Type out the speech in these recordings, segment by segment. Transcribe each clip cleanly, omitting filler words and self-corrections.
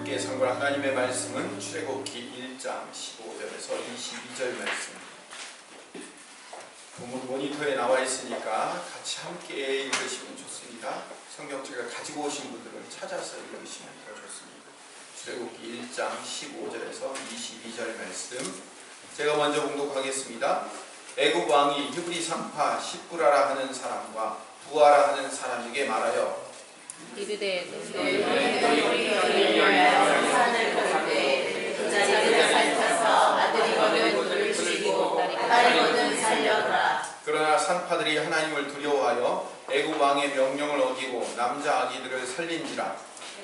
함께 선고한 하나님의 말씀은 출애굽기 1장 15절에서 22절 말씀. 본문 모니터에 나와 있으니까 같이 함께 읽으시면 좋습니다. 성경책을 가지고 오신 분들은 찾아서 읽으시면 더 좋습니다. 출애굽기 1장 15절에서 22절 말씀 제가 먼저 봉독하겠습니다. 애굽 왕이 히브리 산파 십부라라 하는 사람과 부하라 하는 사람에게 말하여 이르되 너희들이 위하여 산을 걷을 때 그 자리를 살펴서 아들이거든 그를 죽이고 딸이거든 살려라. 그러나 산파들이 하나님을 두려워하여 애굽 왕의 명령을 어기고 남자 아기들을 살린지라.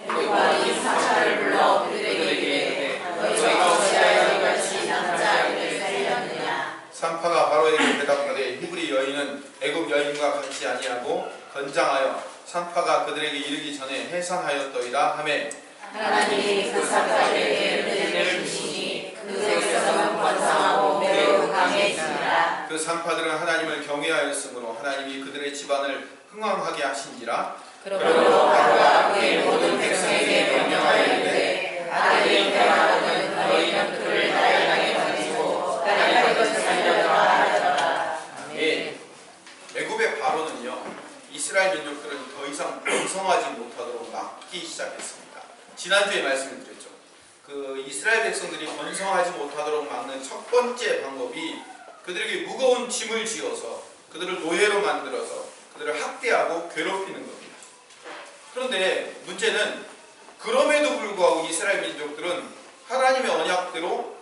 애굽 왕이 산파를 불러 그들에게 이르되 너희가 어찌하여 이같이 남자 아기를 살렸느냐. 산파가 바로에게 대답하되 히브리 여인은 애굽 여인과 같지 아니하고 건장하여 산파가 그들에게 이르기 전에 해산하였더이다 하매 하나님이 그 산파들에게 은혜를 주시니 그 백성은 번성하고 매우 강해지니라. 그 산파들은 하나님을 경외하였으므로 하나님이 그들의 집안을 흥왕하게 하신지라. 그러므로 바로가 그의 모든 백성에게 명령하여 이르되 아들이 태어나거든 너희는 그를 나의 땅에 던지고 딸이 것을 살려라 하더라. 아멘. 애굽의 바로는요, 이스라엘 민족들은 더 이상 번성하지 못하도록 막기 시작했습니다. 지난주에 말씀을 드렸죠. 그 이스라엘 백성들이 번성하지 못하도록 막는 첫 번째 방법이 그들에게 무거운 짐을 지어서 그들을 노예로 만들어서 그들을 학대하고 괴롭히는 겁니다. 그런데 문제는 그럼에도 불구하고 이스라엘 민족들은 하나님의 언약대로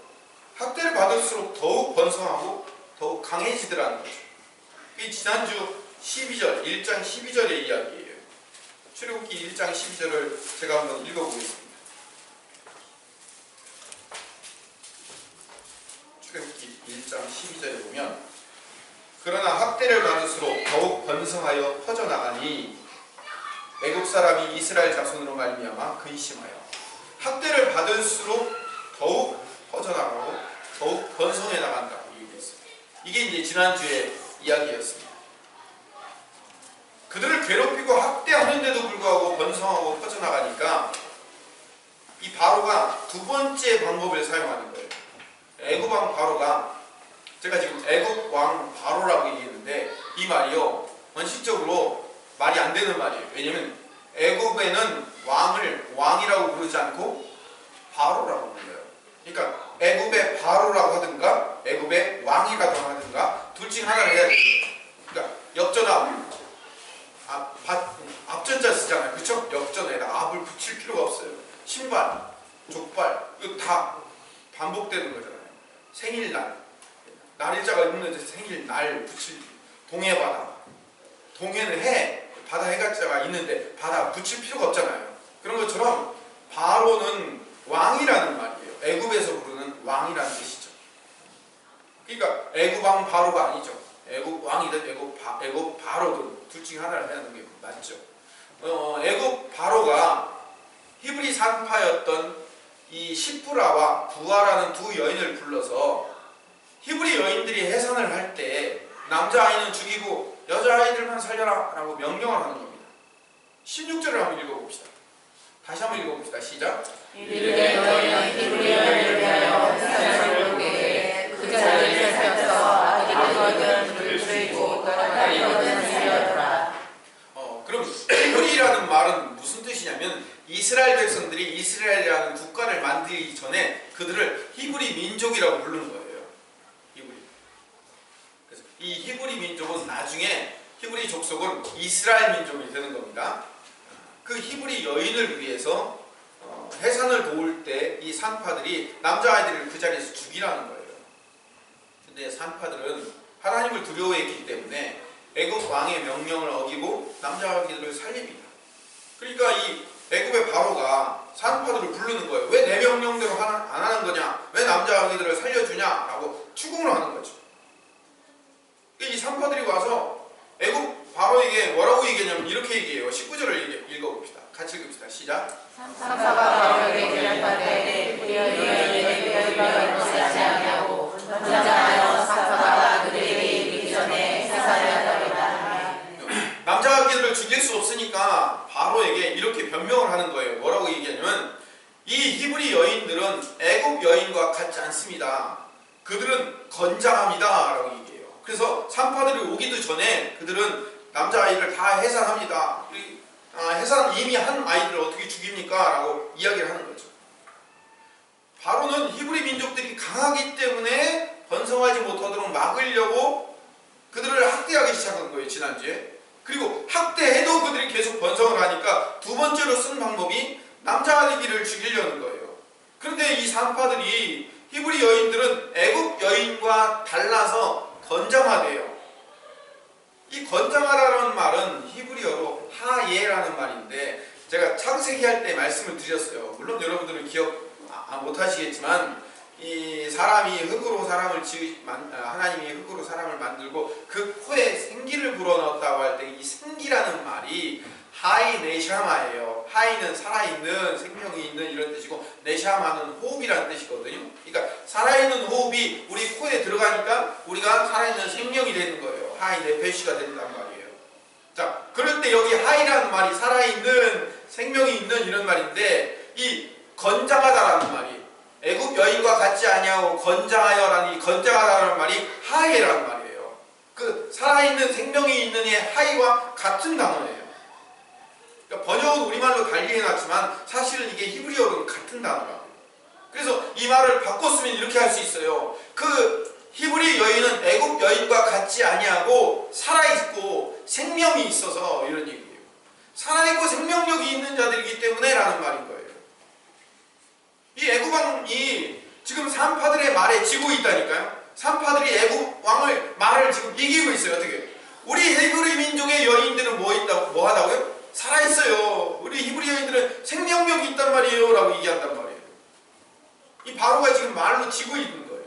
학대를 받을수록 더욱 번성하고 더욱 강해지더라는 거죠. 이 지난주 12절, 1장 12절의 이야기예요. 출애굽기 1장 12절을 제가 한번 읽어보겠습니다. 출애굽기 1장 12절에 보면 그러나 학대를 받을수록 더욱 번성하여 퍼져나가니 애굽 사람이 이스라엘 자손으로 말미암아 근심하여 학대를 받을수록 더욱 퍼져나가고 더욱 번성해 나간다고 얘기했습니다. 이게 이제 지난주의 이야기였습니다. 그들을 괴롭히고 학대하는데도 불구하고 번성하고 퍼져나가니까 이 바로가 두 번째 방법을 사용하는 거예요. 애굽 왕 바로가, 제가 지금 애굽 왕 바로라고 얘기했는데 이 말이요, 원칙적으로 말이 안 되는 말이에요. 왜냐면 애굽에는 왕을 왕이라고 부르지 않고 바로라고 불러요. 그러니까 애굽의 바로라고 하든가 애굽의 왕이라고 하든가 둘 중 하나를 해야 돼요. 그러니까 역전압, 앞전자 쓰잖아요. 그쵸? 역전에다 앞을 붙일 필요가 없어요. 신발, 족발, 이거 다 반복되는 거잖아요. 생일날, 날일자가 있는데 생일날 붙일, 동해바다, 동해는 해, 바다 해가자가 있는데 바다 붙일 필요가 없잖아요. 그런 것처럼 바로는 왕이라는 말이에요. 애굽에서 부르는 왕이라는 뜻이죠. 그러니까 애굽 왕 바로가 아니죠. 애굽 왕이든 애굽 바로든 둘 중에 하나를 해야 하는 게 맞죠. 애굽 바로가 히브리 산파였던 이 십부라와 부하라는 두 여인을 불러서 히브리 여인들이 해산을 할 때 남자아이는 죽이고 여자아이들만 살려라 라고 명령을 하는 겁니다. 16절을 한번 읽어봅시다. 다시 한번 읽어봅시다. 시작. 이르되 너희는 히브리 여인을 위하여 산을 걷게 그 자리를 살펴서 아들이거든 그를 죽이고 딸이거든 살려라. 그럼 히브리라는 말은 무슨 뜻이냐면 이스라엘 백성들이 이스라엘이라는 국가를 만들기 전에 그들을 히브리 민족이라고 부르는 거예요. 히브리. 그래서 이 히브리 민족은 나중에 히브리 족속은 이스라엘 민족이 되는 겁니다. 그 히브리 여인을 위해서 해산을 도울 때 이 산파들이 남자아이들을 그 자리에서 죽이라는 거예요. 근데 산파들은 하나님을 두려워했기 때문에 애굽 왕의 명령을 어기고 남자아이들을 살립니다. 그러니까 이 애굽의 바로가 산파들을 부르는 거예요. 왜 내 명령대로 안 하는 거냐? 왜 남자아이들을 살려주냐? 라고 추궁을 하는 거죠. 이 산파들이 와서 애굽 바로에게 뭐라고 얘기하냐면 이렇게 얘기해요. 19절을 읽어봅시다. 같이 읽읍시다. 시작. 산파가 바로에게 대답하되 우리 여인에게 별바가 일어나지 아니하고 전장하여 산파가 그들에게 이르기 전에 해산하였더라. 남자 아기들을 죽일 수 없으니까 바로에게 이렇게 변명을 하는 거예요. 뭐라고 얘기하냐면 이 히브리 여인들은 애굽 여인과 같지 않습니다. 그들은 건장합니다 라고 얘기해요. 그래서 산파들이 오기도 전에 그들은 남자아이를 다 해산합니다. 해산 이미 한 아이들을 어떻게 죽입니까? 라고 이야기를 하는 거죠. 바로는 히브리 민족들이 강하기 때문에 번성하지 못하도록 막으려고 그들을 학대하기 시작한 거예요, 지난주에. 그리고 학대해도 그들이 계속 번성을 하니까 두 번째로 쓴 방법이 남자아이들을 죽이려는 거예요. 그런데 이 산파들이 히브리 여인들은 애굽 여인과 달라서 건장하대요. 이 건장하다는 말은 히브리어로 하예라는 말인데, 제가 창세기 할 때 말씀을 드렸어요. 물론 여러분들은 기억 못하시겠지만, 이 사람이 흙으로 사람을 하나님이 흙으로 사람을 만들고 그 코에 생기를 불어넣었다고 할 때 이 생기라는 말이 하이 네샤마예요. 하이는 살아있는, 생명이 있는 이런 뜻이고, 네샤마는 호흡이라는 뜻이거든요. 그러니까 살아있는 호흡이 우리 코에 들어가니까 우리가 살아있는 생명이 되는 거예요. 하이 네페시가 된단 말이에요. 자, 그럴 때 여기 하이라는 말이 살아있는, 생명이 있는 이런 말인데, 이 건장하다라는 말이 애굽 여인과 같지 아니하고 건장하여라는 이 건장하다라는 말이 하이라는 말이에요. 그 살아있는 생명이 있는 이 하이와 같은 단어예요. 그러니까 번역은 우리말로 달리 해놨지만 사실은 이게 히브리어로는 같은 단어라고. 그래서 이 말을 바꿔 쓰면 이렇게 할 수 있어요. 그 히브리 여인은 애굽 여인과 같지 아니하고 살아있고 생명이 있어서 이런 얘기예요. 살아있고 생명력이 있는 자들이기 때문에 라는 말인 거예요. 이 애굽 왕이 지금 산파들의 말에 지고 있다니까요. 산파들이 애굽 왕을 말을 지금 이기고 있어요. 어떻게? 우리 히브리 민족의 여인들은 뭐 하다고요? 살아있어요. 우리 히브리 여인들은 생명력이 있단 말이에요 라고 얘기한단 말이에요. 이 바로가 지금 말로 지고 있는 거예요.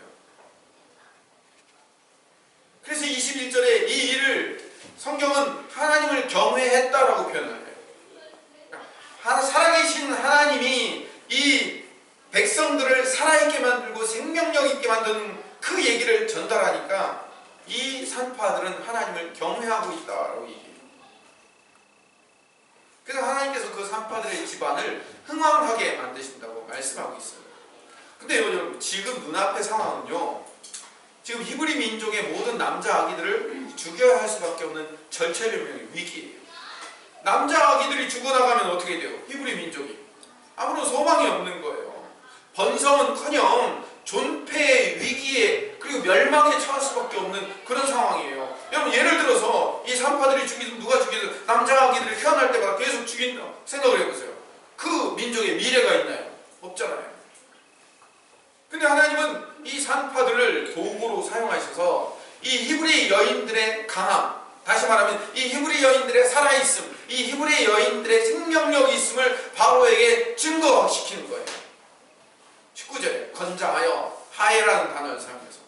그래서 21절에 이 일을 성경은 하나님을 경외했다라고 표현해요. 살아계신 하나님이 이 백성들을 살아있게 만들고 생명력 있게 만드는 그 얘기를 전달하니까 이 산파들은 하나님을 경외하고 있다라고 얘기해요. 그래서 하나님께서 그 산파들의 집안을 흥왕하게 만드신다고 말씀하고 있어요. 근데 여러분, 지금 눈앞의 상황은요, 지금 히브리 민족의 모든 남자 아기들을 죽여야 할 수밖에 없는 절체절명의 위기예요. 남자 아기들이 죽어나가면 어떻게 돼요? 히브리 민족이 아무런 소망이 없는 거예요. 번성은커녕 존폐의 위기에, 그리고 멸망에 처할 수밖에 없는 그런 상황이에요. 여러분, 예를 들어서 이 산파들이 죽이든 누가 죽이든 남자 아기들이 태어날 때마다 계속 죽인다 생각을 해보세요. 그 민족의 미래가 있나요? 없잖아요. 근데 하나님은 이 산파들을 도구로 사용하셔서 이 히브리 여인들의 강함, 다시 말하면 이 히브리 여인들의 살아있음, 이 히브리 여인들의 생명력이 있음을 바로에게 증거시키는 거예요. 19절에 건장하여 하에라는 단어를 사용해서.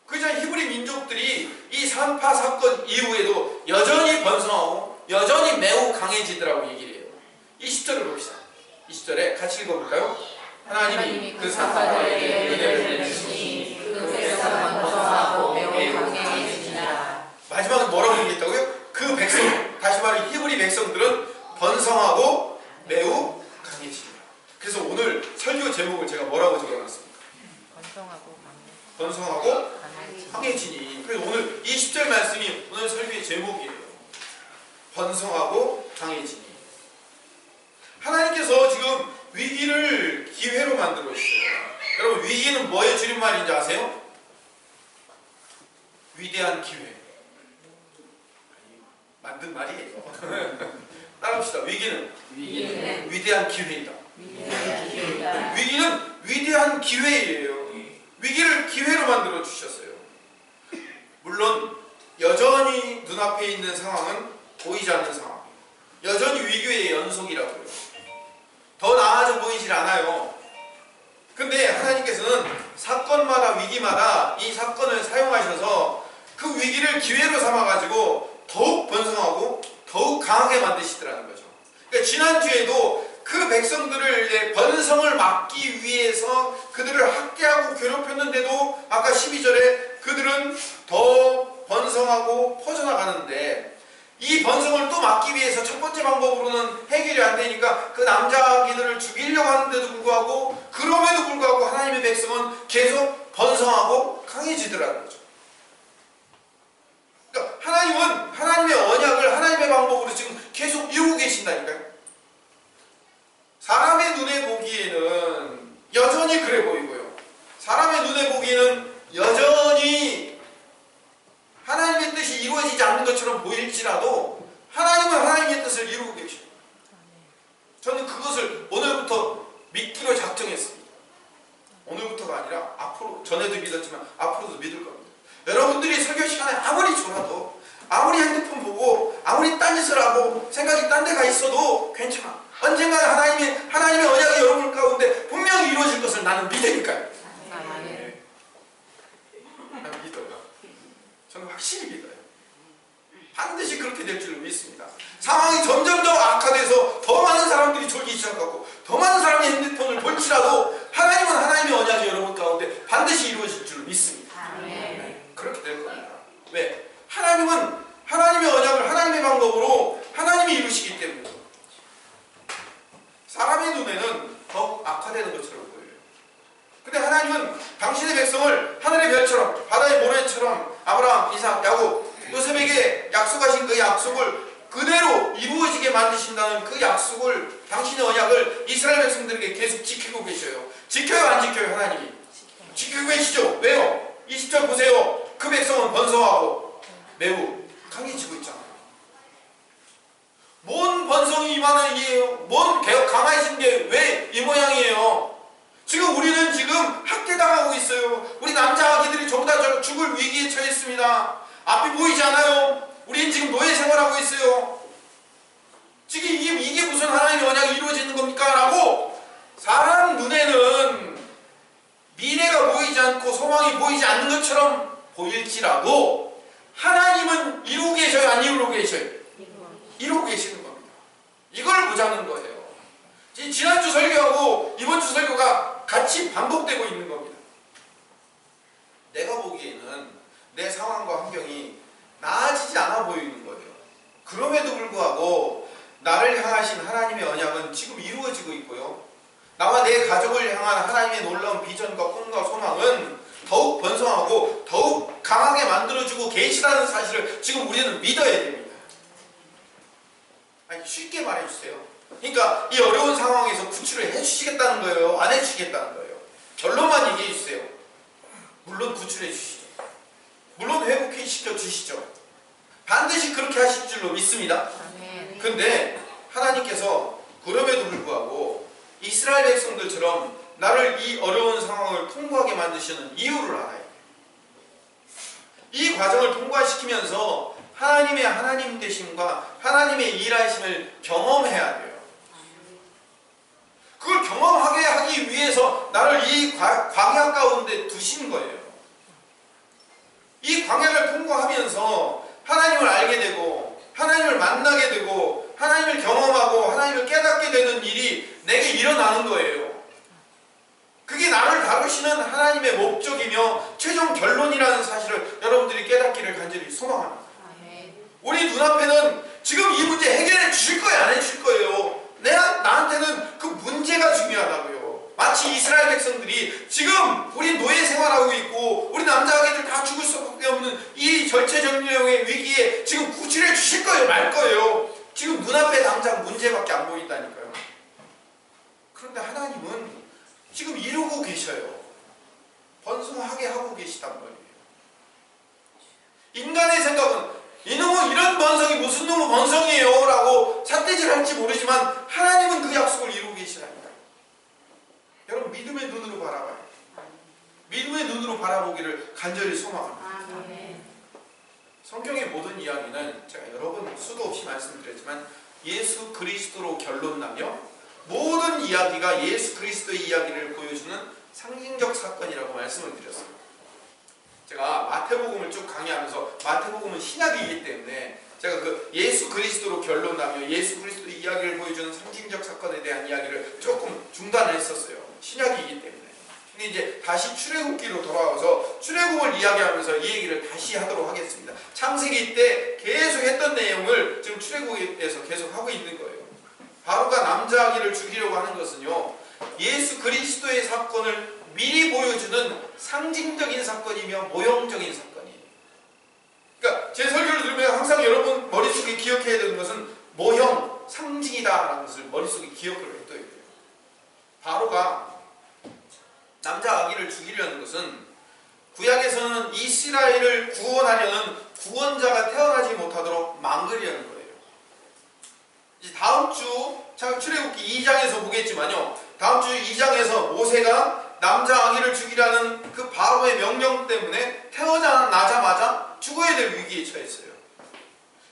그저 히브리 민족들이 이 산파 사건 이후에도 여전히 번성하고 여전히 매우 강해지더라고 얘기를 해요. 20절을 봅시다. 20절에 같이 읽어볼까요? 하나님이 그 산파들에게 은혜를 내리시니 그 백성은 번성하고 매우 강해지니라. 마지막은 뭐라고 얘기했다고요? 그 백성, 다시 말해 히브리 백성들은 번성하고 매우 강해지니라. 그래서 오늘 설교 제목을 제가 뭐라고 적어놨습니까? 번성하고 강해지니. 그래서 오늘 20절 말씀이 오늘 설교의 제목이에요. 번성하고 강해지니. 하나님께서 지금 위기를 기회로 만들고 있어요. 여러분, 위기는 뭐의 줄임말인지 아세요? 위대한 기회. 만든 말이에요. 따라합시다. 위기는 위대한 기회이다. 위기는 위대한 기회예요. 위기를 기회로 만들어 주셨어요. 물론 여전히 눈앞에 있는 상황은 보이지 않는 상황, 여전히 위기의 연속이라고요. 더 나아져 보이질 않아요. 근데 하나님께서는 사건마다 위기마다 이 사건을 사용하셔서 그 위기를 기회로 삼아가지고 더욱 번성하고 더욱 강하게 만드시더라는 거죠. 그러니까 지난주에도 그 백성들을 번성을 막기 위해서 그들을 학대하고 괴롭혔는데도 아까 12절에 그들은 더 번성하고 퍼져나가는데, 이 번성을 또 막기 위해서 첫 번째 방법으로는 해결이 안 되니까 그 남자 아기들을 사람들을 죽이려고 하는데도 불구하고 그럼에도 불구하고 하나님의 백성은 계속 번성하고 강해지더라는 거죠. 그러니까 하나님은 하나님의 언약을 하나님의 방법으로 지금 계속 이루고 계신다니까요. 사람의 눈에 보기에는 여전히 그래 보이고요. 사람의 눈에 보기에는 여전히 하나님의 뜻이 이루어지지 않는 것처럼 보일지라도 하나님은 하나님의 뜻을 이루고 계십니다. 저는 그것을 오늘부터 믿기로 작정했습니다. 오늘부터가 아니라 앞으로, 전에도 믿었지만 앞으로도 믿을 겁니다. 여러분들이 설교 시간에 아무리 졸아도, 아무리 핸드폰 보고, 아무리 딴짓을 하고 생각이 딴 데 가 있어도 괜찮아. 언젠가 하나님의 언약이 여러분 가운데 분명히 이루어질 것을 나는 믿으니까요. 나는 믿어요. 저는 확실히 믿어요. 반드시 그렇게 될 줄로 믿습니다. 상황이 점점 더 악화돼서 더 많은 사람들이 졸기 시작하고 더 많은 사람이 핸드폰을 볼지라도 하나님은 하나님의 언약이 여러분 가운데 반드시 이루어질 줄로 믿습니다. 그렇게 될 겁니다. 왜? 하나님은 하나님의 언약을 하나님의 방법으로 하나님이 이루시기 때문에 사람의 눈에는 더욱 악화되는 것처럼 보여요. 근데 하나님은 당신의 백성을 하늘의 별처럼 바다의 모래처럼 아브라함, 이삭, 야곱, 요셉에게 약속하신 그 약속을 그대로 이루어지게 만드신다는 그 약속을, 당신의 언약을 이스라엘 백성들에게 계속 지키고 계셔요. 지켜요, 안 지켜요? 하나님이 지키고 계시죠. 왜요? 20절 보세요. 그 백성은 번성하고 매우 강해지고 있잖아요. 뭔 번성이 이만한 이에요? 뭔 강해진 게 왜 이 모양이에요? 지금 우리는 지금 학대당하고 있어요. 우리 남자 아기들이 전부 다 죽을 위기에 처했습니다. 앞이 보이지 않아요. 우리는 지금 노예 생활하고 있어요. 지금 이게 무슨 하나님의 언약이 이루어지는 겁니까? 라고 사람 눈에는 미래가 보이지 않고 소망이 보이지 않는 것처럼 보일지라도 하나님은 이루고 계셔요? 안 이루고 계셔요? 이루고 계시는 겁니다. 이걸 보자는 거예요. 지난주 설교하고 이번주 설교가 같이 반복되고 있는 겁니다. 내가 보기에는 내 상황과 환경이 나아지지 않아 보이는 거예요. 그럼에도 불구하고 나를 향하신 하나님의 언약은 지금 이루어지고 있고요. 나와 내 가족을 향한 하나님의 놀라운 비전과 꿈과 소망은 더욱 번성하고 더욱 강하게 만들어주고 계시다는 사실을 지금 우리는 믿어야 됩니다. 아니, 쉽게 말해주세요. 그러니까 이 어려운 상황에서 구출을 해주시겠다는 거예요? 안 해주시겠다는 거예요? 결론만 얘기해 주세요. 물론 구출해 주시죠. 물론 회복시켜 주시죠. 반드시 그렇게 하실 줄로 믿습니다. 근데 하나님께서 그럼에도 불구하고 이스라엘 백성들처럼 나를 이 어려운 상황을 통과하게 만드시는 이유를 알아야 돼요. 이 과정을 통과시키면서 하나님의 하나님 되심과 하나님의 일하심을 경험해야 돼요. 그걸 경험하게 하기 위해서 나를 이 광야 가운데 두신 거예요. 이 광야를 통과하면서 하나님을 알게 되고 하나님을 만나게 되고 하나님을 경험하고 하나님을 깨닫게 되는 일이 내게 일어나는 거예요. 그게 나를 다루시는 하나님의 목적이며 최종 결론이라는 사실을 여러분들이 깨닫기를 간절히 소망합니다. 우리 눈앞에는 지금 이 문제 해결해 주실 거예요? 안 해주실 거예요? 나한테는 그 문제가 중요하다고요. 마치 이스라엘 백성들이 지금 우리 노예 생활하고 있고 우리 남자아기들 다 죽을 수밖에 없는 이 절체절명의 위기에 지금 구출해 주실 거예요? 말 거예요? 지금 눈앞에 당장 문제밖에 안 보인다니까요. 그런데 하나님은 지금 이루고 계셔요. 번성하게 하고 계시단 말이에요. 인간의 생각은 이놈은 이런 번성이 무슨 놈의 번성이에요? 라고 삿대질할지 모르지만 하나님은 그 약속을 이루고 계시랍니다. 여러분 믿음의 눈으로 바라봐요. 믿음의 눈으로 바라보기를 간절히 소망합니다. 성경의 모든 이야기는 제가 여러 번 수도 없이 말씀드렸지만 예수 그리스도로 결론나며 모든 이야기가 예수 그리스도의 이야기를 보여주는 상징적 사건이라고 말씀을 드렸습니다. 제가 마태복음을 쭉 강의하면서 마태복음은 신약이기 때문에 제가 그 예수 그리스도로 결론나며 예수 그리스도의 이야기를 보여주는 상징적 사건에 대한 이야기를 조금 중단을 했었어요. 신약이기 때문에. 근데 이제 다시 출애굽기로 돌아와서 출애굽을 이야기하면서 이 얘기를 다시 하도록 하겠습니다. 창세기 때 계속 했던 내용을 지금 출애굽에서 계속 하고 있는 거예요. 바로가 남자 아기를 죽이려고 하는 것은요, 예수 그리스도의 사건을 미리 보여주는 상징적인 사건이며 모형적인 사건이에요. 그러니까 제 설교를 들으면 항상 여러분 머릿속에 기억해야 되는 것은 모형, 상징이다라는 것을 머릿속에 기억을 해둬야 돼요. 바로가 남자 아기를 죽이려는 것은 구약에서는 이스라엘을 구원하려는 구원자가 태어나지 못하도록 막으려는 거예요. 이제 다음 주 출애굽기 2장에서 보겠지만요, 다음 주 2장에서 모세가 남자 아기를 죽이라는 그 바로의 명령 때문에 태어나자마자 죽어야 될 위기에 처했어요.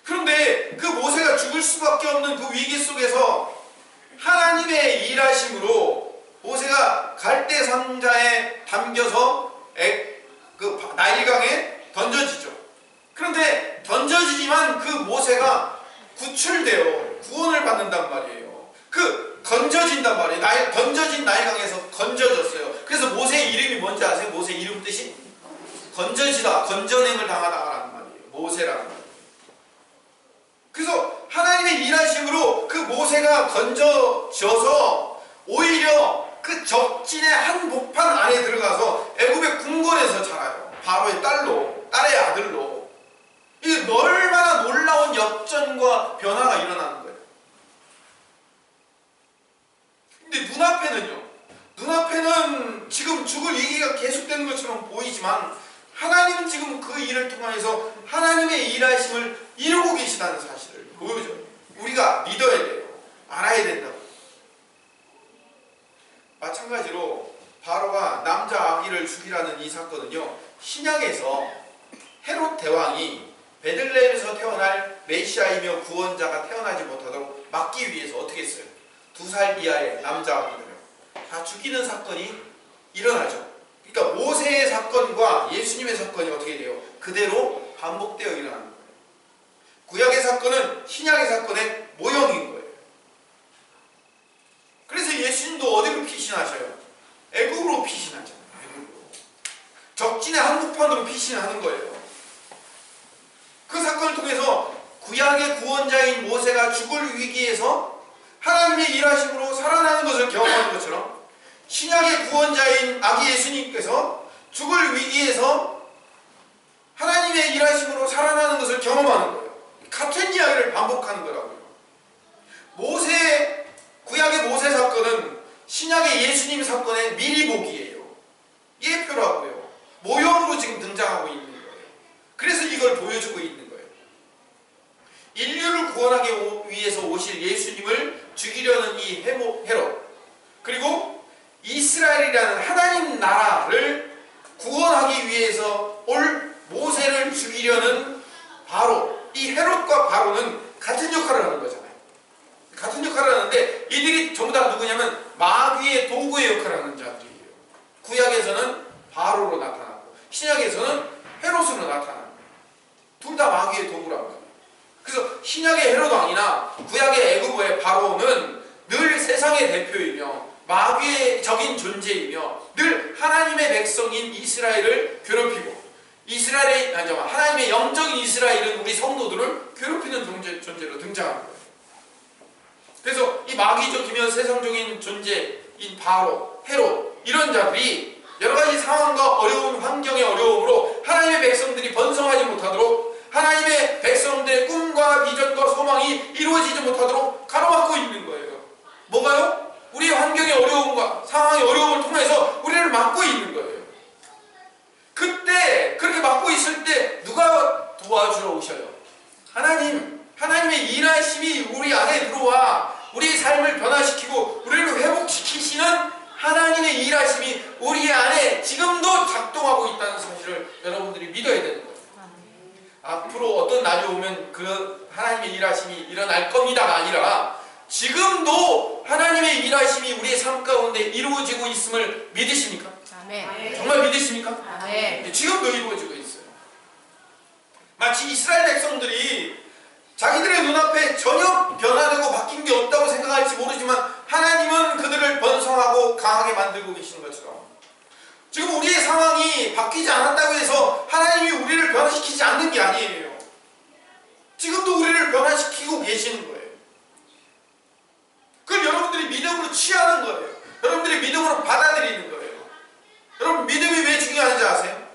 그런데 그 모세가 죽을 수밖에 없는 그 위기 속에서 하나님의 일하심으로 모세가 갈대 상자에 담겨서 그 나일강에 던져지죠. 그런데 던져지지만 그 모세가 구출되어 구원을 받는단 말이에요. 그 건져진단 말이에요. 던져진 나일강에서 건져졌어요. 그래서 모세의 이름이 뭔지 아세요? 모세 이름 뜻이? 건져지다, 건져냄을 당하다라는 말이에요. 모세라는 말이에요. 그래서 하나님의 일하심으로 그 모세가 건져져서 오히려 그 적진의 한복판 안에 들어가서 애굽의 궁궐에서 자라요. 바로의 딸의 아들로. 이게 얼마나 놀라운 역전과 변화가 일어나는 거예요. 근데 눈앞에는 지금 죽을 위기가 계속되는 것처럼 보이지만 하나님은 지금 그 일을 통해서 하나님의 일하심을 이루고 계시다는 사실을 보여줘요. 우리가 믿어야 돼요. 알아야 된다고. 마찬가지로 바로가 남자 아기를 죽이라는 이 사건은요, 신약에서 헤롯 대왕이 베들레헴에서 태어날 메시아이며 구원자가 태어나지 못하도록 막기 위해서 어떻게 했어요? 2살 이하의 남자 아기들을 다 죽이는 사건이 일어나죠. 그러니까 모세의 사건과 예수님의 사건이 어떻게 돼요? 그대로 반복되어 일어나는 거예요. 구약의 사건은 신약의 사건의 모형인 거예요. 그래서 예수님도 어디로 피신하셔요? 애굽으로 피신하잖아요. 애굽으로. 적진의 한복판으로 피신하는 거예요. 그 사건을 통해서 구약의 구원자인 모세가 죽을 위기에서 하나님의 일하심으로 살아나는 것을 경험하는 것처럼 신약의 구원자인 아기 예수님께서 죽을 위기에서 하나님의 일하심으로 살아나는 것을 경험하는 거예요. 같은 이야기를 반복하는 거라고요. 구약의 모세 사건은 신약의 예수님 사건의 미리 보기예요. 예표라고요. 모형으로 지금 등장하고 있는 거예요. 그래서 이걸 보여주고 있는 거예요. 인류를 구원하기 위해서 오실 예수님을 죽이려는 이 헤롯, 그리고 이스라엘이라는 하나님 나라를 구원하기 위해서 올 모세를 죽이려는 바로, 이 헤롯과 바로는 같은 역할을 하는 거잖아요. 같은 역할을 하는데 이들이 전부 다 누구냐면 마귀의 도구의 역할을 하는 자들이에요. 구약에서는 바로로 나타나고 신약에서는 헤롯으로 나타나고 둘 다 마귀의 도구라는 거예요. 그래서 신약의 헤롯 왕이나 구약의 애굽의 바로는 늘 세상의 대표이며 마귀적인 존재이며 늘 하나님의 백성인 이스라엘을 괴롭히고 하나님의 영적인 이스라엘은 우리 성도들을 괴롭히는 존재로 등장하는 거예요. 그래서 이 마귀적이며 세상적인 존재인 바로, 헤롯, 이런 자들이 여러가지 상황과 어려운 환경의 어려움으로 하나님의 백성들이 번성하지 못하도록, 하나님의 백성들의 꿈과 비전과 소망이 이루어지지 못하도록 가로막고 있는 거예요. 뭐가요? 우리의 환경의 어려움과 상황의 어려움을 통해서 우리를 막고 있는 거예요. 그때 그렇게 막고 있을 때 누가 도와주러 오셔요? 하나님의 일하심이 우리 안에 들어와 우리의 삶을 변화시키고 우리를 회복시키시는 하나님의 일하심이 우리 안에 지금도 작동하고 있다는 사실을 여러분들이 믿어야 되는 거예요. 앞으로 어떤 날이 오면 그 하나님의 일하심이 일어날 겁니다가 아니라 지금도 하나님의 일하심이 우리의 삶 가운데 이루어지고 있음을 믿으십니까? 아멘. 정말 믿으십니까? 아멘. 지금도 이루어지고 있어요. 마치 이스라엘 백성들이 자기들의 눈앞에 전혀 변화되고 바뀐 게 없다고 생각할지 모르지만 하나님은 그들을 번성하고 강하게 만들고 계시는 것처럼 지금 우리의 상황이 바뀌지 않았다고 해서 하나님이 우리를 변화시키지 않는 게 아니에요. 지금도 우리를 변화시키고 계시는 거예요. 믿음으로 취하는 거예요. 여러분들이 믿음으로 받아들이는 거예요. 여러분 믿음이 왜 중요한지 아세요?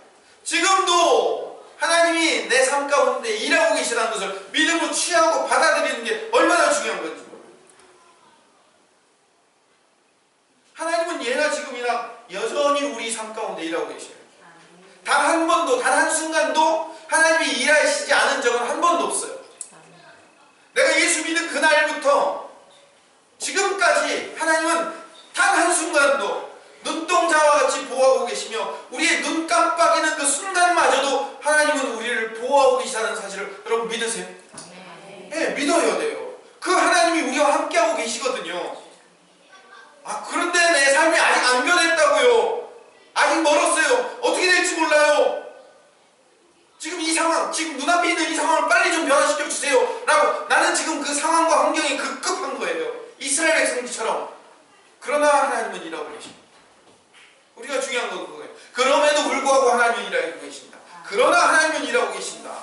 지금도 하나님이 내 삶 가운데 일하고 계시다는 것을 믿음으로 취하고 받아들이는 게 얼마나 중요한 건지 모르겠어요. 하나님은 예나 지금이나 여전히 우리 삶 가운데 일하고 계셔요. 단 한 번도, 단 한순간도 하나님이 일하시지 않은 적은 한 번도 없어요. 내가 예수 믿은 그날부터 지금까지 하나님은 단 한순간도 눈동자와 같이 보호하고 계시며 우리의 눈 깜빡이는 그 순간마저도 하나님은 우리를 보호하고 계시다는 사실을 여러분 믿으세요? 네, 믿어야 돼요. 그 하나님이 우리와 함께하고 계시거든요. 그런데 내 삶이 아직 안 변했다고요. 아직 멀었어요. 어떻게 될지 몰라요. 지금 이 상황, 지금 눈앞에 있는 이 상황을 빨리 좀 변화시켜 주세요 라고 나는 지금 그 상황과 환경이 급급한 거예요. 이스라엘 백성들처럼. 그러나 하나님은 일하고 계십니다. 우리가 중요한 건 그거예요. 그럼에도 불구하고 하나님은 일하고 계십니다. 그러나 하나님은 일하고 계십니다.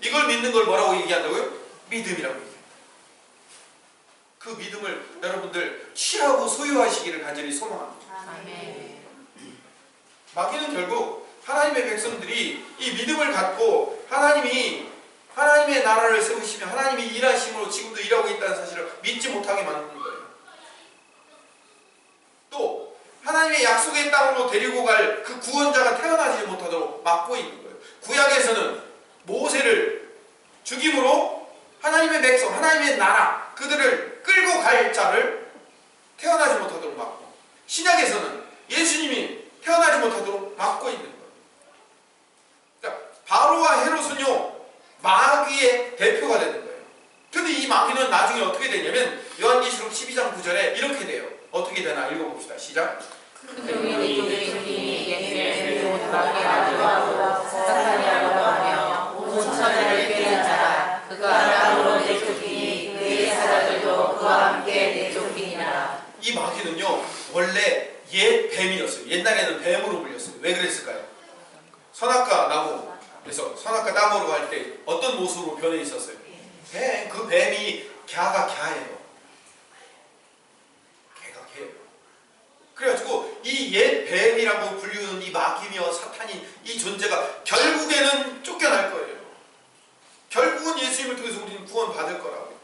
이걸 믿는 걸 뭐라고 얘기한다고요? 믿음이라고 얘기합니다. 그 믿음을 여러분들 취하고 소유하시기를 간절히 소망합니다. 마귀는 결국 하나님의 백성들이 이 믿음을 갖고 하나님의 나라를 세우시며 하나님이 일하심으로 지금도 일하고 있다는 사실을 믿지 못하게 만드는 거예요. 또 하나님의 약속의 땅으로 데리고 갈 그 구원자가 태어나지 못하도록 막고 있는 거예요. 구약에서는 모세를 죽임으로 하나님의 백성, 하나님의 나라, 그들을 끌고 갈 자를 태어나지 못하도록 막고, 신약에서는 예수님이 태어나지 못하도록 막고 있는 거예요. 그러니까 바로와 헤롯은요 마귀의 대표가 되는 거예요. 근데 이 마귀는 나중에 어떻게 되냐면 요한계시록 12장 9절에 이렇게 돼요. 어떻게 되나 읽어봅시다. 시작. 이 마귀는요 원래 옛 뱀이었어요. 옛날에는 뱀으로 불렸어요. 왜 그랬을까요? 선악과 나무, 그래서 선악과 나무로 갈 때 어떤 모습으로 변해 있었어요? 그 뱀이 갸가 갸예요. 개가 개예요. 그래가지고 이 옛 뱀이라고 불리는 이 마귀며 사탄이 이 존재가 결국에는 쫓겨날 거예요. 결국은 예수님을 통해서 우리는 구원받을 거라고요.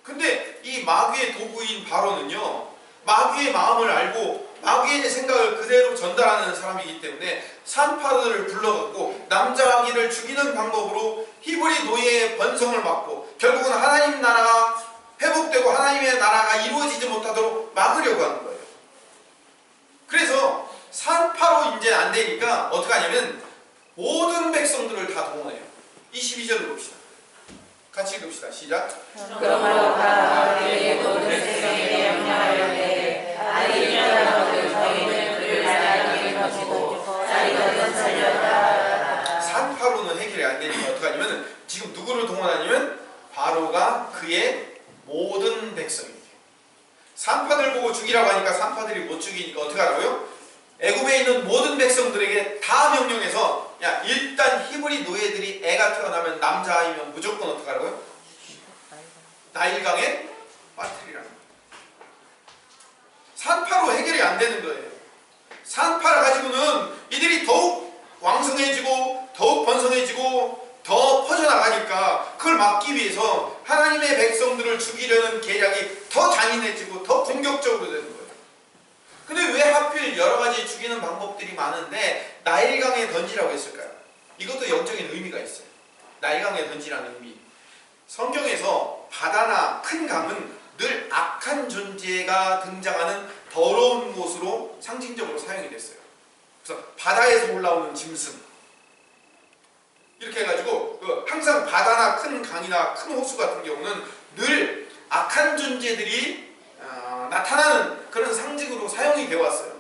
근데 이 마귀의 도구인 바로는요 마귀의 마음을 알고 마귀의 생각을 그대로 전달하는 사람이기 때문에 산파들을 불러갖고 남자 아기를 죽이는 방법으로 히브리 노예의 번성을 막고 결국은 하나님 나라가 회복되고 하나님의 나라가 이루어지지 못하도록 막으려고 하는 거예요. 그래서 산파로 이제 안 되니까 어떻게 하냐면 모든 백성들을 다 동원해요. 22절을 봅시다. 같이 읽읍시다. 시작. 그러므로 그에게 모든 백성에게 명령하였되 아들이 일어나거든 너희는 그를 나라에 거치고 자기가 살려라. 산파로는 해결이 안 되니까 어떻게 하냐면 지금 누구를 동원하냐면 바로가 그의 모든 백성이에요. 산파들 보고 죽이라고 하니까 산파들이 못 죽이니까 어떻게 하라고요? 애굽에 있는 모든 백성들에게 다 명령해서 야 일단 히브리 노예들이 애가 태어나면 남자아이면 무조건 어떻게 하라고요? 나일강에 빠뜨리라는 거예요. 산파로 해결이 안 되는 거예요. 산파를 가지고는 이들이 더욱 왕성해지고 더욱 번성해지고 더 퍼져나가니까 그걸 막기 위해서 하나님의 백성들을 죽이려는 계략이 더 잔인해지고 더 공격적으로 되는 거예요. 근데 왜 하필 여러 가지 죽이는 방법들이 많은데 나일강에 던지라고 했을까요? 이것도 영적인 의미가 있어요. 나일강에 던지라는 의미. 성경에서 바다나 큰 강은 늘 악한 존재가 등장하는 더러운 곳으로 상징적으로 사용이 됐어요. 그래서 바다에서 올라오는 짐승 이렇게 해가지고 항상 바다나 큰 강이나 큰 호수 같은 경우는 늘 악한 존재들이 나타나는 그런 상징으로 사용이 되어 왔어요.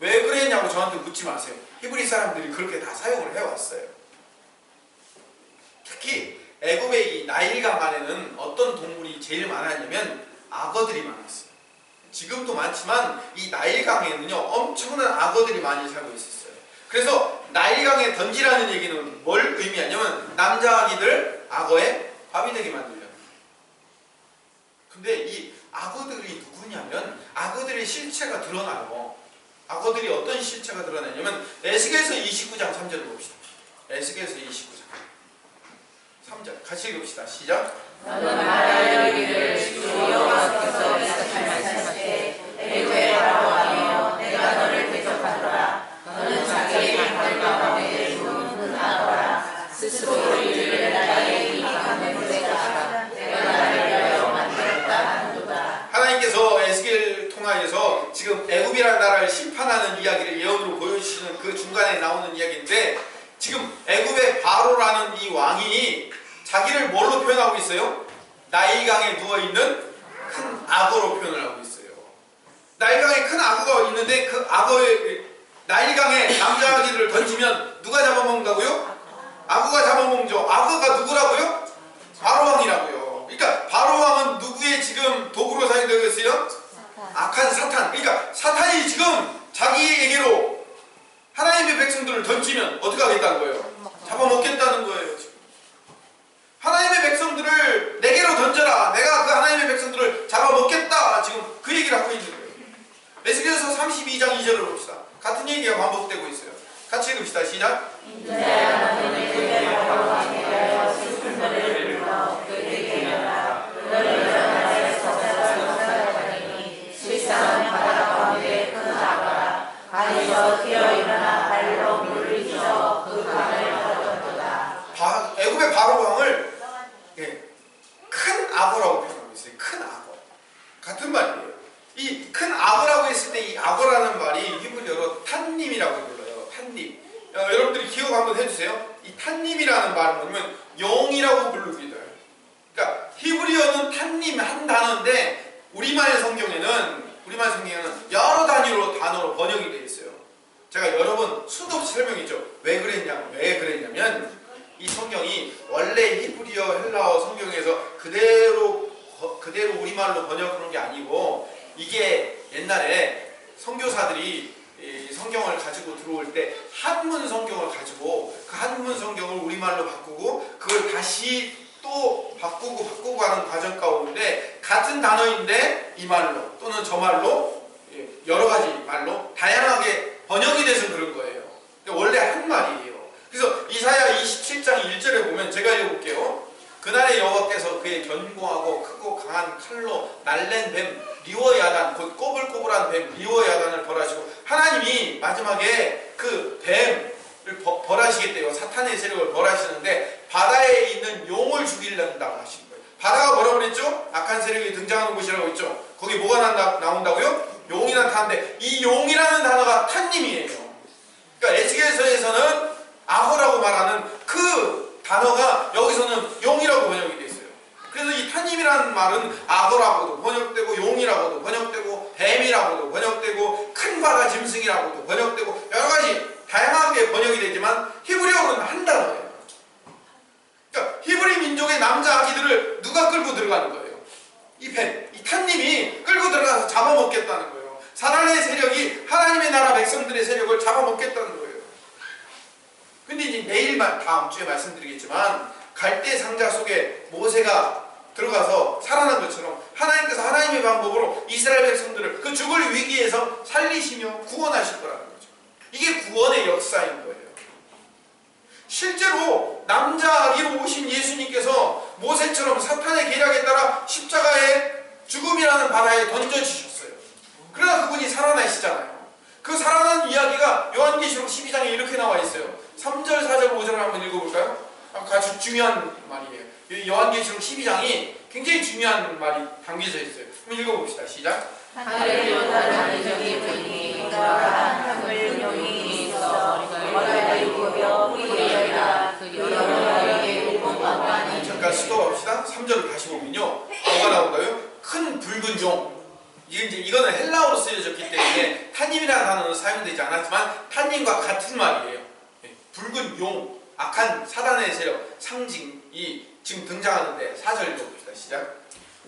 왜 그랬냐고 저한테 묻지 마세요. 히브리 사람들이 그렇게 다 사용을 해왔어요. 특히 애굽의 이 나일강 안에는 어떤 동물이 제일 많았냐면 악어들이 많았어요. 지금도 많지만 이 나일강에는요 엄청난 악어들이 많이 살고 있었어요. 그래서 나일강에 던지라는 얘기는 뭘 의미하냐면 남자 아기들 악어의 밥이 되게 만들려는. 근데 이 악어들이 누구냐면 악어들의 실체가 드러나요. 악어들이 어떤 실체가 드러나냐면 에스겔서 29장 3절을 봅시다. 에스겔서 29장 3절 같이 읽읍시다. 시작. 너는 말하기를 주 여호와께서 이렇게 말씀하시되 애굽에 바라보며 내가 너를 대적하노라. 너는 자기의 방울과 멍에를 입은 악어라. 스스로 이를 나의 이 방울에다가 내가 나를 위하여 만들었다 하는도다. 하나님께서 에스겔 통하여서 지금 애굽이라는 나라를 심판하는 이야기를 예언으로 보여주시는 그 중간에 나오는 이야기인데, 지금 애굽의 바로라는 이 왕이 자기를 뭘로 표현하고 있어요? 나일강에 누워있는 큰 악어로 표현을 하고 있어요. 나일강에 큰 악어가 있는데 그 악어의 나일강에 남자 아기들을 던지면 누가 잡아먹는다고요? 악어가 잡아먹죠. 악어가 누구라고요? 바로왕이라고요. 그러니까 바로왕은 누구의 지금 도구로 사용되고 있어요? 악한 사탄. 그러니까 사탄이 지금 자기에게로 하나님의 백성들을 던지면 어떻게 하겠다는 거예요? 잡아먹겠다는 거예요. 지금. 하나님의 백성들을 내게로 던져라. 내가 그 하나님의 백성들을 잡아먹겠다. 지금 그 얘기를 하고 있는 거예요. 에스겔서 32장 2절을 봅시다. 같은 얘기가 반복되고 있어요. 같이 읽읍시다. 시작. 애굽의 바로왕을 큰 악어라고 표현하고 있어요. 큰 악어. 같은 말이에요. 이 큰 악어라고 했을 때 이 악어라는 말이 히브리어로 탄님이라고 불러요. 탄님. 여러분들이 기억 한번 해주세요. 이 탄님이라는 말은 뭐냐면 용이라고 부르기도 해요. 그러니까 히브리어는 탄님 한 단어인데 우리말 성경에는 여러 단어로 번역이 되어 있어요. 제가 여러 번 수도 없이 설명했죠. 왜 그랬냐면 이 성경이 원래 히브리어 헬라어 성경에서 그대로 우리말로 번역하는 게 아니고, 이게 옛날에 선교사들이 이 성경을 가지고 들어올 때 한문 성경을 가지고 그 한문 성경을 우리말로 바꾸고 그걸 다시 또 바꾸고 하는 과정 가운데 같은 단어인데 이 말로 또는 저 말로 여러 가지 말로 다양하게 번역이 돼서 그런 거예요. 원래 한 말이에요. 그래서 이사야 27장 1절에 보면 제가 읽어볼게요. 그날의 여호와께서 그의 견고하고 크고 강한 칼로 날랜 뱀 리워야단, 곧 꼬불꼬불한 뱀 리워야단을 벌하시고, 하나님이 마지막에 그 뱀을 벌하시겠대요. 사탄의 세력을 벌하시는데 바다에 있는 용을 죽이려고 하신 거예요. 바다가 뭐라고 그랬죠? 악한 세력이 등장하는 곳이라고 했죠. 거기 뭐가 나온다고요? 용이 나타나는데 이 용이라는 단어가 탄님이에요. 그러니까 에스겔서에서는 악어라고 말하는 그 단어가 여기서는 용이라고 번역이 되어 있어요. 그래서 이 탄님이라는 말은 악어라고도 번역되고 용이라고도 번역되고 뱀이라고도 번역되고 큰 바다 짐승이라고도 번역되고 여러 가지 다양하게 번역이 되지만 히브리어로는 한 단어예요. 그러니까 히브리 민족의 남자 아기들을 누가 끌고 들어가는 거예요? 이 뱀, 이 탄님이 끌고 들어가서 잡아먹겠다는 거예요. 사탄의 세력이 하나님의 나라 백성들의 세력을 잡아먹겠다는 거예요. 근데 이제 다음 주에 말씀드리겠지만 갈대 상자 속에 모세가 들어가서 살아난 것처럼 하나님께서 하나님의 방법으로 이스라엘 백성들을 그 죽을 위기에서 살리시며 구원하실 거라는 거죠. 이게 구원의 역사인 거예요. 실제로 남자아기로 오신 예수님께서 모세처럼 사탄의 계략에 따라 십자가에 죽음이라는 바다에 던져지셨어요. 그러나 그분이 살아나시잖아요. 그 살아난 이야기가 요한계시록 12장에 이렇게 나와 있어요. 3절, 4절, 5절을 한번 읽어볼까요? 아주 중요한 말이에요. 요한계시록 12장이 굉장히 중요한 말이 담겨져 있어요. 한번 읽어봅시다. 시작. 하늘에 요단한 적이 보이니 그러한 하늘 용이 있어 머리가 입으며 우리에게라 그 여러분에게 일본관이 잠깐 스톱합시다. 3절을 다시 보면요, 뭐가 나온다고요? 큰 붉은 용. 이거는 헬라어로 쓰여졌기 때문에 탄님이라는 단어는 사용되지 않았지만 탄님과 같은 말이에요. 붉은 용, 악한 사단의 세력 상징이 지금 등장하는데 4절 읽어봅시다. 시작.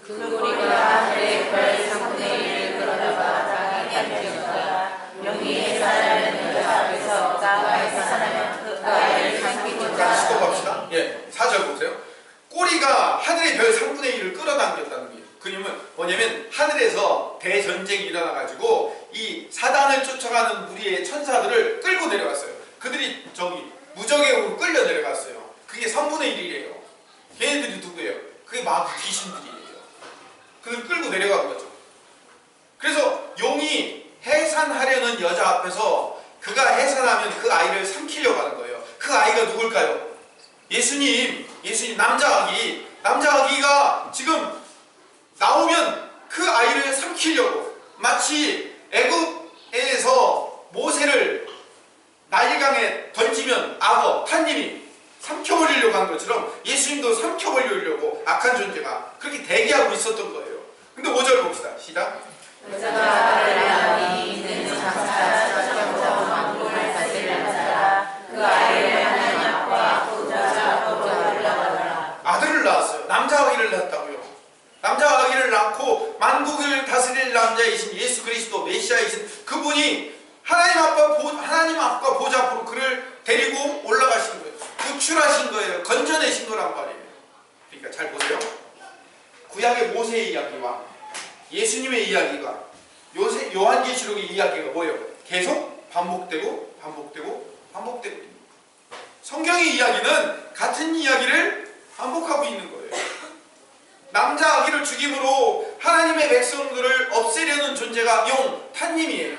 그 무리가 하늘의 별 3분의 1을 끌어다가 자기 편지였다가 명의의 사람은 여자 앞에서 나가에서 사람은 그 아이를 삼키고자. 잠깐 스톱합시다. 4절 보세요. 꼬리가 하늘의 별 3분의 1을 끌어당겼다는 게 그러면 뭐냐면 일어나가지고 이 사단을 쫓아가는 무리의 천사들을 끌고 내려갔어요. 그들이 저기 무적의 끌려 내려갔어요. 그게 3분의 1이래요. 걔네들이 누구예요? 그게 마귀 귀신들이에요. 그들 끌고 내려간 거죠. 그래서 용이 해산하려는 여자 앞에서 그가 해산하면 그 아이를 삼키려고 하는 거예요. 그 아이가 누굴까요? 예수님 남자 아기가 지금 나오면 그 아이를 삼키려고, 마치 애굽에서 모세를 나일강에 던지면 악어 탄님이 삼켜버리려고 한 것처럼 예수님도 삼켜버리려고 악한 존재가 그렇게 대기하고 있었던 거예요. 근데 5절 봅시다. 시작. 여자가 아들을 있는 장사 천정적 왕국을 다스리는 자라 그 아이를 하나님 앞과 보좌를 낳았더라. 아들을 낳았어요. 남자 아기를 낳았다고요. 남자 아기를 낳고 만국을 다스릴 남자이신 예수 그리스도 메시아이신 그분이 하나님 앞과 보좌 앞으로 그를 데리고 올라가신 거예요. 구출하신 거예요. 건져내신 거란 말이에요. 그러니까 잘 보세요. 구약의 모세의 이야기와 예수님의 이야기가 요한계시록의 이야기가 뭐예요? 계속 반복되고 있는 거예요. 성경의 이야기는 같은 이야기를 반복하고 있는 거예요. 남자 아기를 죽임으로 하나님의 백성들을 없애려는 존재가 용, 탄님이에요.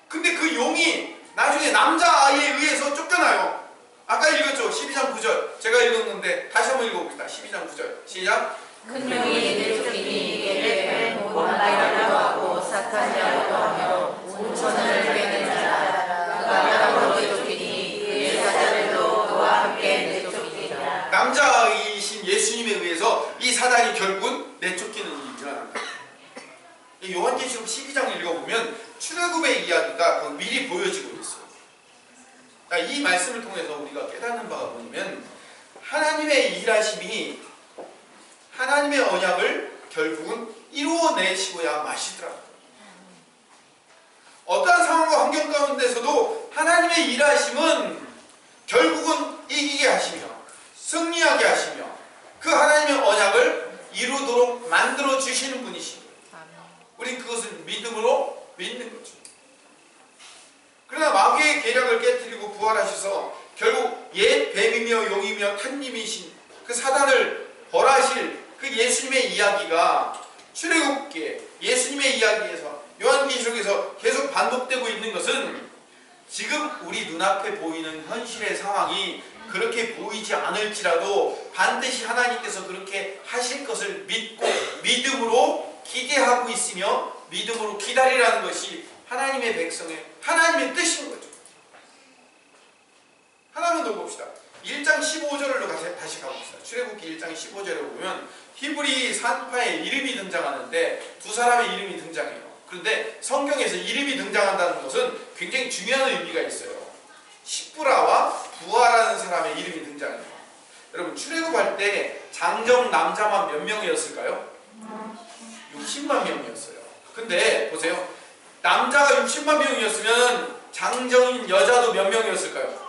근데 그 용이 나중에 남자아이에 의해서 쫓겨나요. 아까 읽었죠? 12장 9절. 제가 읽었는데 다시 한번 읽어봅시다. 12장 9절. 시작. 큰 용이 이를 쫓기니 이를 모나라고 하고 사탄이라고 하며 온천을 베는 자라 그가 땅으로 쫓기니 그의 사자들도 그와 함께 내쫓기리라. 남자아이이신 예수님에 의해서 이 사단이 결국은 내쫓기는 일이 일어난다. 요한계시록 12장을 읽어보면 출애굽의 이야기가 미리 보여지고 있어요. 이 말씀을 통해서 우리가 깨닫는 바가 뭐냐면 하나님의 일하심이 하나님의 언약을 결국은 이루어내시고야 마시더라. 어떠한 상황과 환경 가운데서도 하나님의 일하심은 결국은 이기게 하시며 승리하게 하시며 그 하나님의 언약을 이루도록 만들어 주시는 분이십니다. 우린 그것을 믿음으로 믿는 거죠. 그러나 마귀의 계략을 깨뜨리고 부활하셔서 결국 옛 뱀이며 용이며 탄님이신 그 사단을 벌하실 그 예수님의 이야기가 출애굽기에 예수님의 이야기에서 요한계시록에서 계속 반복되고 있는 것은 지금 우리 눈앞에 보이는 현실의 상황이 그렇게 보이지 않을지라도 반드시 하나님께서 그렇게 하실 것을 믿고 믿음으로 기대하고 있으며 믿음으로 기다리라는 것이 하나님의 백성의 하나님의 뜻인 거죠. 하나만 더 봅시다. 1장 15절로 다시 가봅시다. 출애굽기 1장 15절에 보면 히브리 산파에 이름이 등장하는데 두 사람의 이름이 등장해요. 그런데 성경에서 이름이 등장한다는 것은 굉장히 중요한 의미가 있어요. 시프라와 부하라는 사람의 이름이 등장해요. 여러분 출애굽할 때 장정 남자만 몇 명이었을까요? 60만 명이었어요. 근데 보세요. 남자가 60만 명이었으면 장정인 여자도 몇 명이었을까요?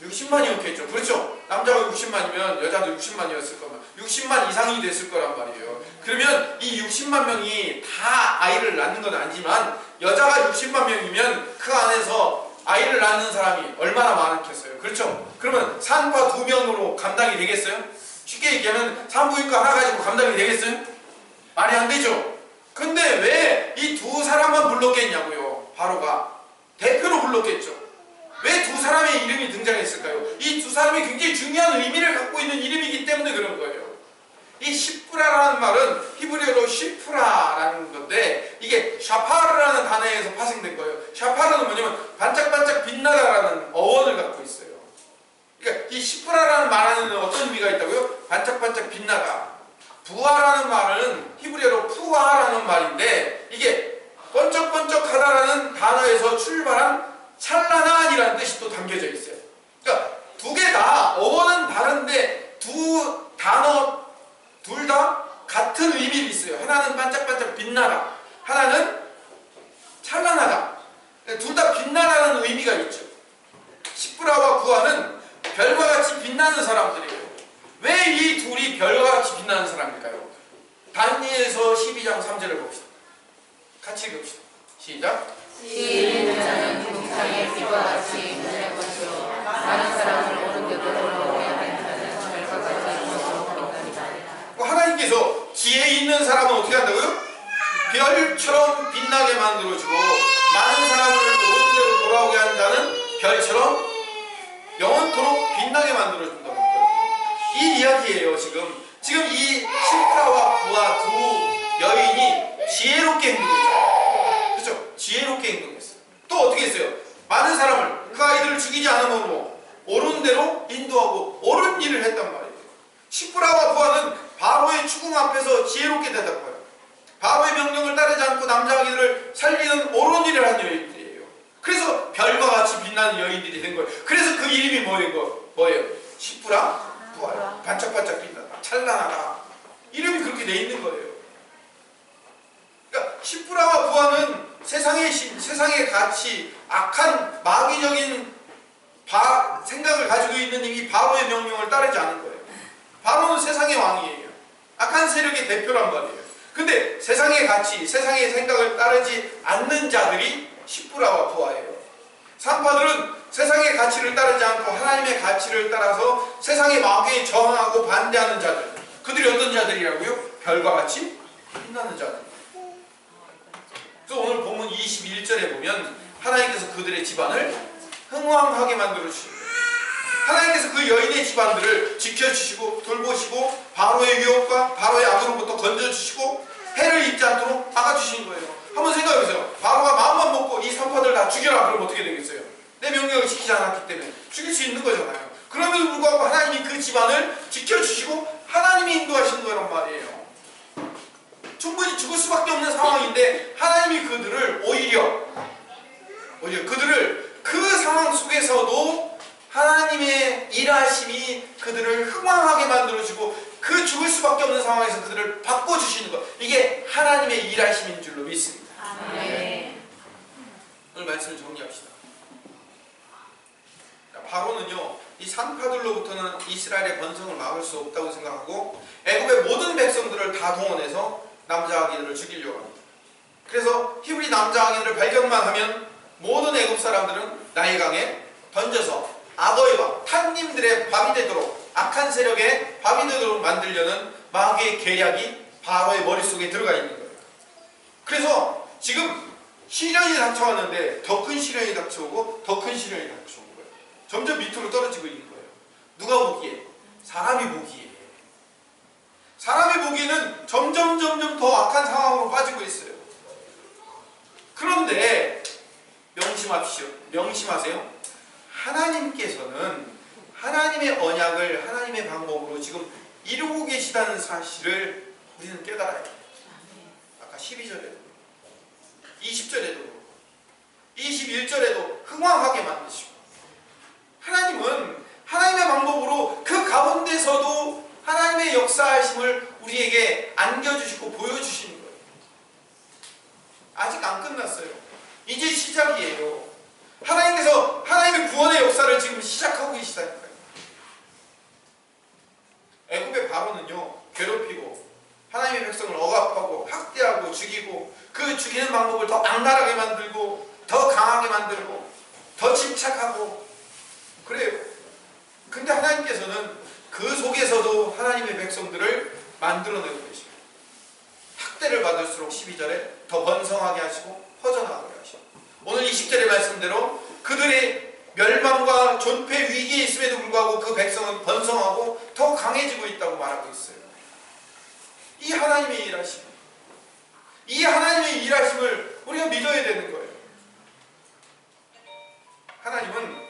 60만이었겠죠. 그렇죠. 남자가 60만이면 여자도 60만이었을 거면 60만 이상이 됐을 거란 말이에요. 그러면 이 60만 명이 다 아이를 낳는 건 아니지만 여자가 60만 명이면 그 안에서 아이를 낳는 사람이 얼마나 많겠어요. 그렇죠. 그러면 산파 2명으로 감당이 되겠어요? 쉽게 얘기하면 산부인과 하나 가지고 감당이 되겠어요? 말이 안 되죠. 근데 왜 이 두 사람만 불렀겠냐고요. 바로가 대표로 불렀겠죠. 왜 두 사람의 이름이 등장했을까요? 이 두 사람이 굉장히 중요한 의미를 갖고 있는 이름이기 때문에 그런 거예요. 이 시프라라는 말은 히브리어로 시프라라는 건데 이게 샤파르라는 단어에서 파생된 거예요. 샤파르는 뭐냐면 반짝반짝 빛나다라는 어원을 갖고 있어요. 그러니까 이 시프라라는 말에는 어떤 의미가 있다고요? 반짝반짝 빛나다. 부하라는 말은 히브리어로 푸하라는 말인데 이게 번쩍번쩍하다라는 단어에서 출발한 찬란한이라는 뜻이 또 담겨져 있어요. 그러니까 두 개 다 어원은 다른데 두 단어 둘 다 같은 의미가 있어요. 하나는 반짝반짝 빛나다, 하나는 찬란하다. 둘 다 빛나다는 의미가 있죠. 시프라와 부하는 별과 같이 빛나는 사람들이에요. 왜 이 둘이 별과 같이 빛나는 사람일까요? 다니엘서 12장 3절을 봅시다. 같이 읽읍시다. 시작. 씨 있는 자는 궁창의 빛과 같이 눈의 것이요 많은 사람을 오른데도 돌아오게 하는 자는 별과 같이 빛으로 빛납니다. 하나님께서 지혜 있는 사람은 어떻게 한다고요? 별처럼 빛나게 만들어주고 많은 사람을 옳은 대로 돌아오게 한 자는 별처럼 영원토록 빛나게 만들어준다고 했거든요. 이 이야기예요. 지금 이 실파와 부하 두 여인이 지혜롭게 행동했어요. 그렇죠? 지혜롭게 행동했어요. 또 어떻게 했어요? 많은 사람을 그 아이들을 죽이지 않음으로 옳은 대로 인도하고 옳은 일을 했단 말이에요. 시프라와 부하는 바로의 죽음 앞에서 지혜롭게 대답해요. 바로의 명령을 따르지 않고 남자 아기들을 살리는 옳은 일을 한 여인들이에요. 그래서 별과 같이 빛나는 여인들이 된 거예요. 그래서 그 이름이 뭐예요? 시프라 부하. 반짝반짝 빛나다. 찬란하다. 이름이 그렇게 돼 있는 거예요. 그러니까 시프라와 부하는 세상의 신, 세상의 가치, 악한 마귀적인 생각을 가지고 있는 이 바로의 명령을 따르지 않은 거예요. 바로는 세상의 왕이에요. 악한 세력의 대표란 말이에요. 근데 세상의 가치, 세상의 생각을 따르지 않는 자들이 시프라와 부하예요. 산파들은 세상의 가치를 따르지 않고 하나님의 가치를 따라서 세상의 마귀에 저항하고 반대하는 자들. 그들이 어떤 자들이라고요? 별과 같이 빛나는 자들. 그래서 오늘 본문 21절에 보면 하나님께서 그들의 집안을 흥왕하게 만들어 주십니다. 하나님께서 그 여인의 집안들을 지켜주시고 돌보시고 바로의 위협과 바로의 악으로부터 건져주시고 해를 입지 않도록 막아주시는 거예요. 한번 생각해보세요. 바로가 마음만 먹고 이 산파들 다 죽여라 그러면 어떻게 되겠어요? 내 명령을 지키지 않았기 때문에 죽일 수 있는 거잖아요. 그럼에도 불구하고 하나님이 그 집안을 지켜주시고 하나님이 인도하시는 거란 말이에요. 충분히 죽을 수밖에 없는 상황인데 하나님이 그들을 오히려 그들을 그 상황 속에서도 하나님의 일하심이 그들을 흥왕하게 만들어주고 그 죽을 수밖에 없는 상황에서 그들을 바꿔주시는 것, 이게 하나님의 일하심인 줄로 믿습니다. 네. 오늘 말씀을 정리합시다. 바로는요, 이 산파들로부터는 이스라엘의 번성을 막을 수 없다고 생각하고 애굽의 모든 백성들을 다 동원해서 남자 아기들을 죽이려고 합니다. 그래서 히브리 남자 아기들을 발견만 하면 모든 애굽 사람들은 나일강에 던져서 악어의 왕, 탄님들의 밥이 되도록, 악한 세력의 밥이 되도록 만들려는 마귀의 계략이 바로의 머릿속에 들어가 있는 거예요. 그래서 지금 시련이 닥쳐왔는데 더 큰 시련이 닥쳐오고 더 큰 시련이 닥쳐오는 거예요. 점점 밑으로 떨어지고 있는 거예요. 누가 보기에? 사람이 보기에. 사람이 보기에는 점점 더 악한 상황으로 빠지고 있어요. 그런데 명심하세요. 하나님께서는 하나님의 언약을 하나님의 방법으로 지금 이루고 계시다는 사실을 우리는 깨달아야 돼요. 아까 12절에도 20절에도 21절에도 흥왕하게 만드시고, 하나님은 하나님의 방법으로 그 가운데서도 하나님의 역사하심을 우리에게 안겨주시고 보여주시는 거예요. 아직 안 끝났어요. 이제 시작이에요. 하나님께서 하나님의 구원의 역사를 지금 시작하고 계시다니까요. 애굽의 바로는요, 괴롭히고 하나님의 백성을 억압하고 학대하고 죽이고 그 죽이는 방법을 더 악랄하게 만들고 더 강하게 만들고 더 집착하고 그래요. 근데 하나님께서는 그 속에서도 하나님의 백성들을 만들어내고 계십니다. 학대를 받을수록 12절에 더 번성하게 하시고 퍼져나가게 하시고, 오늘 20절의 말씀대로 그들의 멸망과 존폐 위기에 있음에도 불구하고 그 백성은 번성하고 더 강해지고 있다고 말하고 있어요. 이 하나님의 일하심, 이 하나님의 일하심을 우리가 믿어야 되는 거예요. 하나님은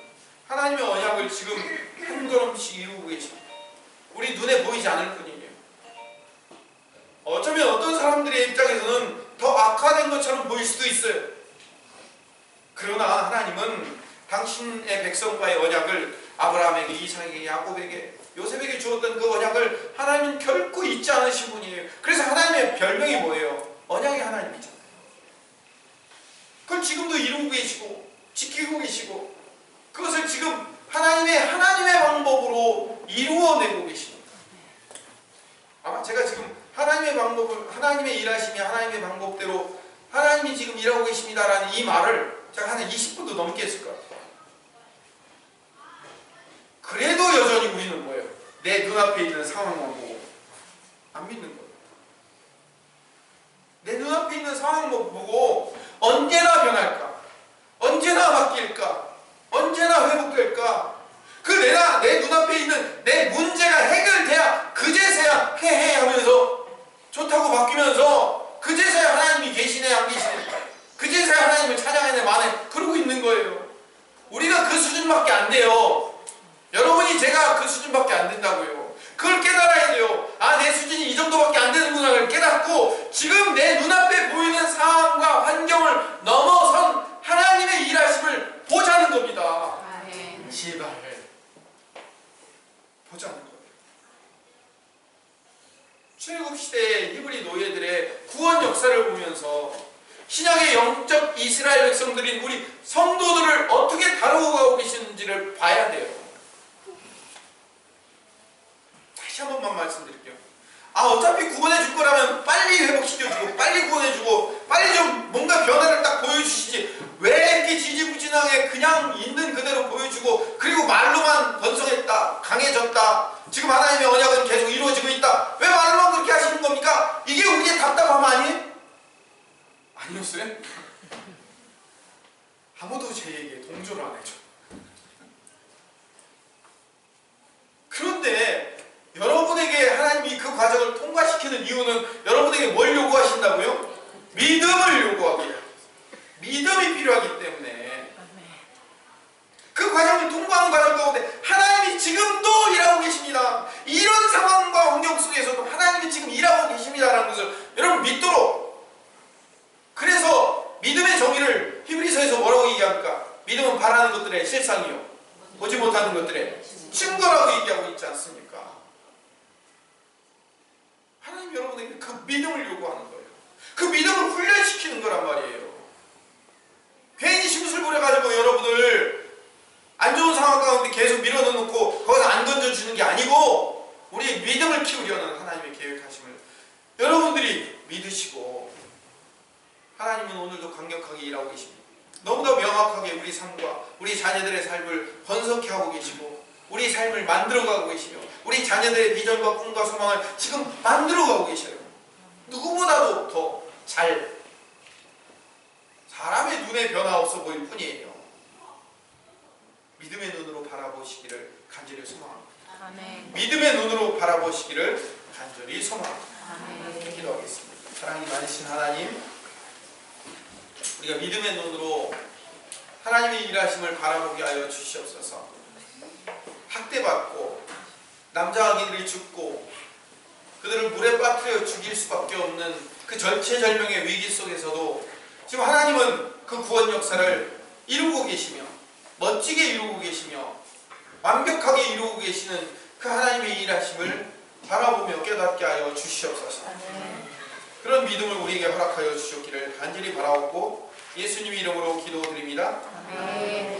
하나님의 언약을 지금 한 걸음씩 이루고 계십니다. 우리 눈에 보이지 않을 뿐이에요. 어쩌면 어떤 사람들의 입장에서는 더 악화된 것처럼 보일 수도 있어요. 그러나 하나님은 당신의 백성과의 언약을 아브라함에게, 이삭에게, 야곱에게, 요셉에게 주었던 그 언약을 하나님은 결코 잊지 않으신 분이에요. 그래서 하나님의 별명이 뭐예요? 언약의 하나님이잖아요. 그걸 지금도 이루고 계시고 지키고 계시고 그것을 지금 하나님의 방법으로 이루어내고 계십니다. 아마 제가 지금 하나님의 방법을, 하나님의 일하심이 하나님의 방법대로 하나님의 하나님이 지금 일하고 계십니다라는 이 말을 제가 한 20분도 넘게 했을 것 같아요. 그래도 여전히 우리는 뭐예요? 내 눈앞에 있는 상황만 보고 안 믿는 거예요. 내 눈앞에 있는 상황만 보고 언제나 변할까? 언제나 바뀔까? 언제나 회복될까? 내 눈앞에 있는 내 문제가 해결돼야 그제서야 헤헤 하면서 좋다고 바뀌면서 그제서야 하나님이 계시네 안 계시네, 그제서야 하나님을 찬양하네 마네 그러고 있는 거예요. 우리가 그 수준밖에 안 돼요. 여러분이 제가 그 수준밖에 안 된다고요. 그걸 깨달아야 돼요. 아, 내 수준이 이 정도밖에 안 되는구나를 깨닫고 지금 내 눈앞에 보이는 상황과 환경을 넘어선 하나님의 일하심을 보자는 겁니다. 아멘. 제발 보자는 거예요. 출애굽 시대의 히브리 노예들의 구원 역사를 보면서 신약의 영적 이스라엘 백성들인 우리 성도들을 어떻게 다루고 가고 계시는지를 봐야 돼요. 다시 한 번만 말씀드릴게요. 어차피 구원해 줄 거라면 빨리 회복시켜주고 빨리 구원해주고 빨리 좀 뭔가 변화를 딱 보여주시지, 왜 이렇게 지지부진하게 그냥 있는 그대로 보여주고 그리고 말로만 번성했다 강해졌다 지금 하나님의 언약은 계속 이루어지고 있다, 왜 말로만 그렇게 하시는 겁니까? 이게 우리의 답답함 아니에요? 아니었어요? 아무도 제 얘기에 동조를 안 해줘. 그런데 여러분에게 하나님이 그 과정을 통과시키는 이유는 여러분에게 뭘 요구하신다고요? 믿음을 요구하게 해요. 믿음이 필요하기 때문에 그 과정을 통과하는 과정 가운데 하나님이 지금도 일하고 계십니다. 이런 상황과 환경 속에서도 하나님이 지금 일하고 계십니다라는 것을 여러분 믿도록. 그래서 믿음의 정의를 히브리서에서 뭐라고 얘기합니까? 믿음은 바라는 것들의 실상이요 보지 못하는 것들의 증거라고 얘기하고 있지 않습니까? 하나님 여러분에게 그 믿음을 요구하는 거예요. 그 믿음을 훈련시키는 거란 말이에요. 괜히 심술 부려가지고 여러분을 안 좋은 상황 가운데 계속 밀어넣고 거기서 안 던져주는 게 아니고 우리의 믿음을 키우려는 하나님의 계획하심을 여러분들이 믿으시고, 하나님은 오늘도 강력하게 일하고 계십니다. 너무나 명확하게 우리 삶과 우리 자녀들의 삶을 번성케 하고 계시고 우리 삶을 만들어가고 계시며 우리 자녀들의 비전과 꿈과 소망을 지금 만들어가고 계셔요. 누구보다도 더 잘, 사람의 눈에 변화 없어 보일 뿐이에요. 믿음의 눈으로 바라보시기를 간절히 소망합니다. 아멘. 믿음의 눈으로 바라보시기를 간절히 소망합니다. 아멘. 기도하겠습니다. 사랑이 많으신 하나님, 우리가 믿음의 눈으로 하나님의 일하심을 바라보게 하여 주시옵소서. 학대받고 남자 아기들이 죽고 그들을 물에 빠뜨려 죽일 수밖에 없는 그 절체절명의 위기 속에서도 지금 하나님은 그 구원 역사를 이루고 계시며 멋지게 이루고 계시며 완벽하게 이루고 계시는 그 하나님의 일하심을 바라보며 깨닫게 하여 주시옵소서. 그런 믿음을 우리에게 허락하여 주셨기를 간절히 바라옵고 예수님 이름으로 기도드립니다. 아멘.